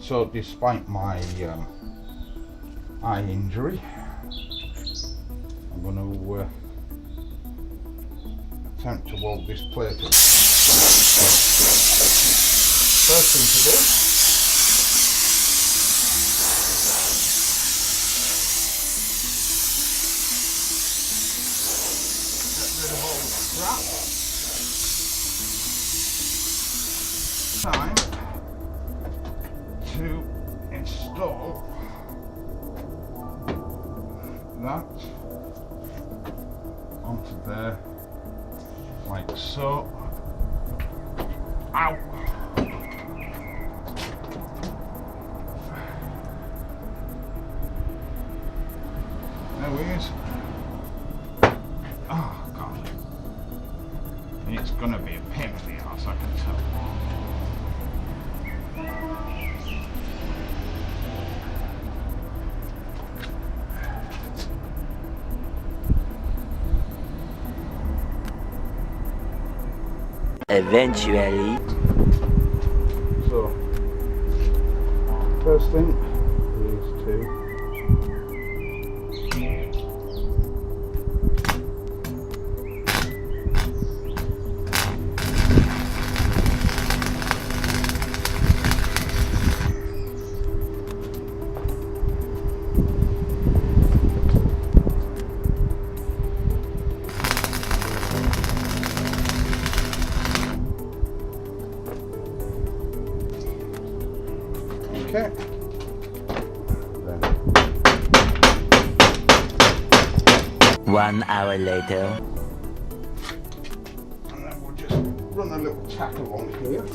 So despite my eye injury, I'm going to attempt to weld this plate up. First thing to do, get rid of all the scrap. Time to install that onto there, like so. Ow! There he is. Oh God. It's gonna be a pain in the ass, I can tell. Eventually. So, first thing is to okay. Then 1 hour later. and then we'll just run a little tack along here.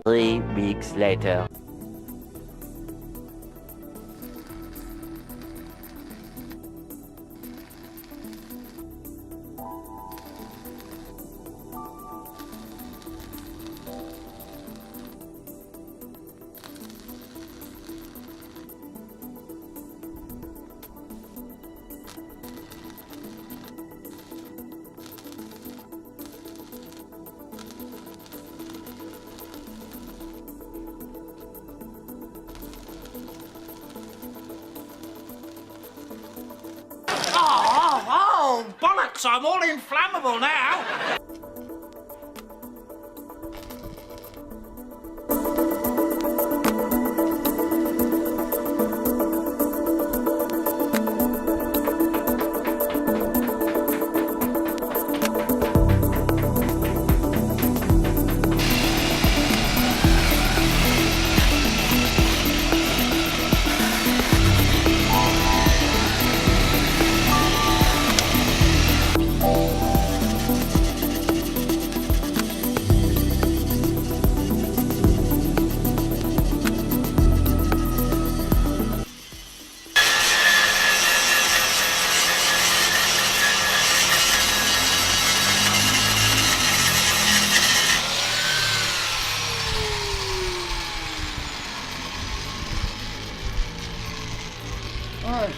Three weeks later. Oh, bollocks, I'm all inflammable now. Right.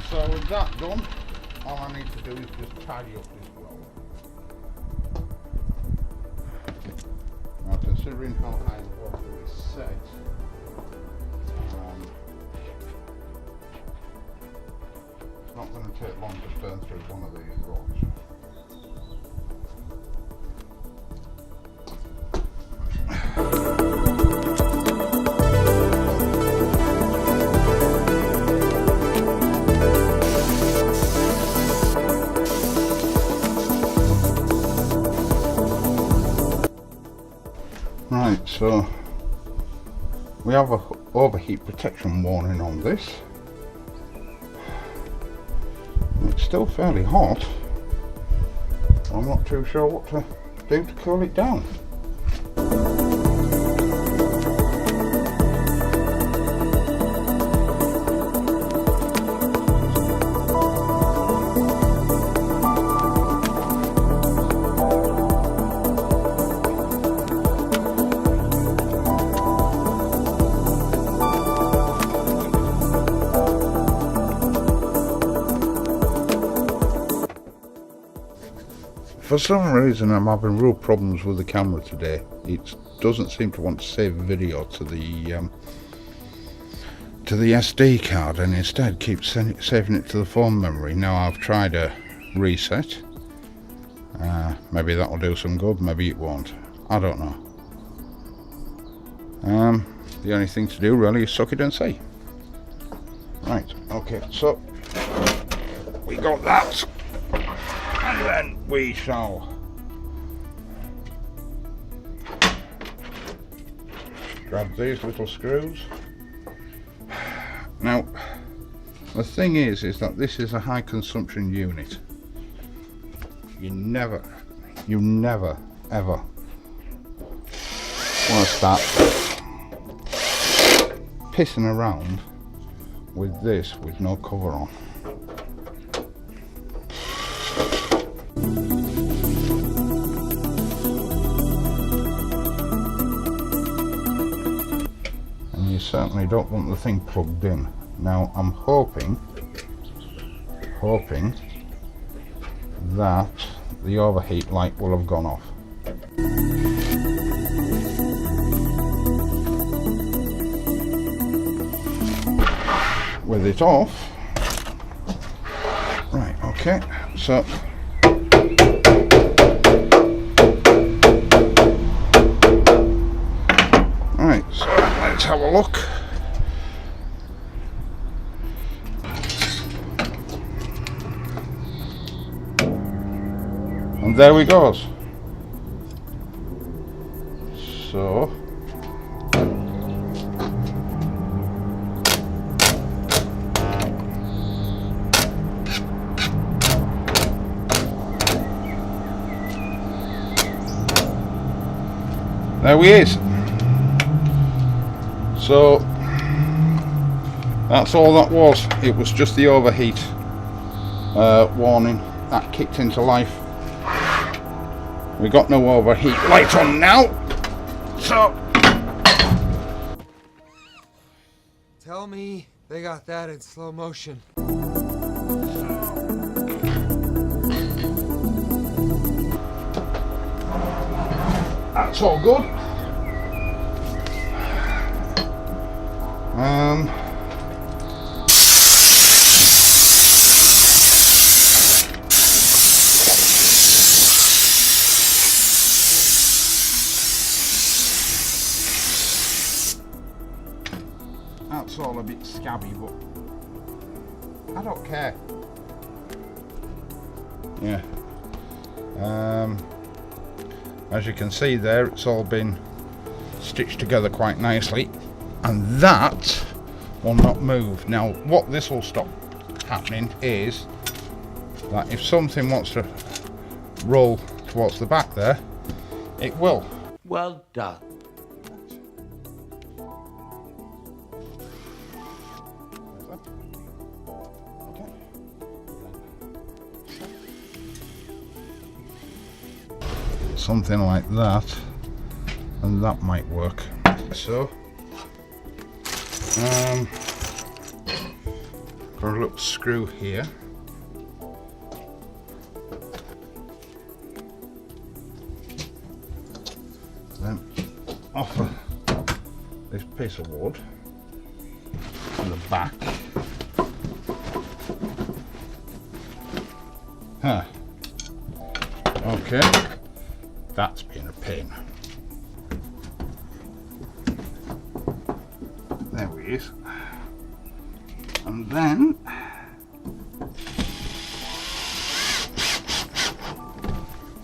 So with that done, all I need to do is just tidy up this weld. Now considering how high the welder is set, it's not going to take long to burn through one of these rods. Right, so we have a overheat protection warning on this. It's still fairly hot. I'm not too sure what to do to cool it down. For some reason I'm having real problems with the camera today. It doesn't seem to want to save video to the SD card, and instead keeps saving it to the phone memory. Now I've tried a reset. Maybe that'll do some good, maybe it won't. I don't know. The only thing to do really is suck it and see. Right, okay, so we got that. And then we shall grab these little screws. Now, the thing is that this is a high consumption unit. You never ever want to start pissing around with this with no cover on. You certainly don't want the thing plugged in. Now I'm hoping that the overheat light will have gone off. With it off, right, okay, so right, so let's have a look. And there we go. So there he is. So that's all that was. It was just the overheat warning that kicked into life. We got no overheat light on now, so tell me they got that in slow motion. That's all good. That's all a bit scabby, but I don't care. Yeah. As you can see there, it's all been stitched together quite nicely, and that will not move. Now what this will stop happening is that if something wants to roll towards the back there, it will. Well done. Something like that, and that might work. So got a little screw here. Then offer this piece of wood on the back. Huh. Okay. That's been a pain. There he is. And then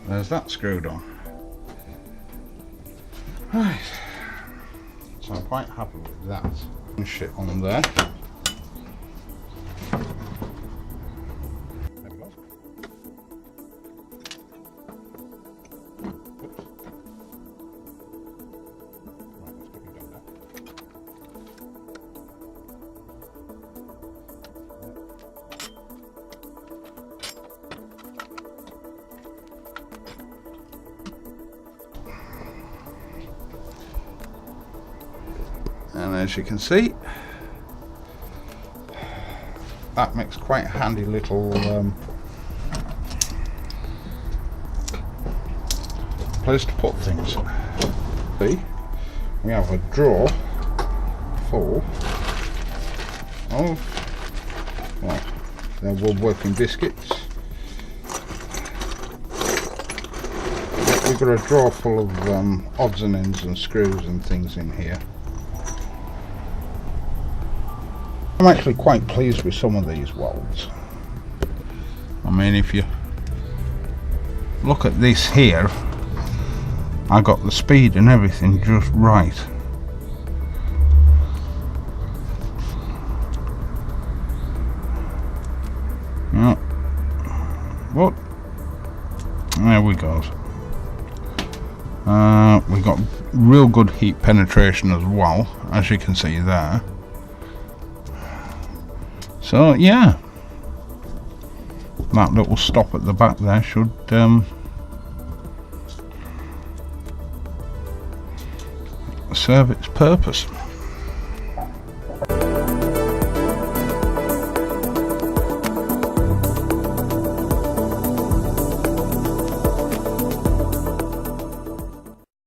there's that screwed on. Right. So I'm quite happy with that. And shit on there. There we go. Oops. Right, let's put you down there. And as you can see, that makes quite a handy little place to put things. See, we have a drawer full of, well, they're woodworking biscuits. We've got a drawer full of odds and ends and screws and things in here. I'm actually quite pleased with some of these welds. I mean, if you look at this here, I got the speed and everything just right. Yeah. What? There we go. We got real good heat penetration as well, as you can see there. So yeah, that little stop at the back there should serve its purpose.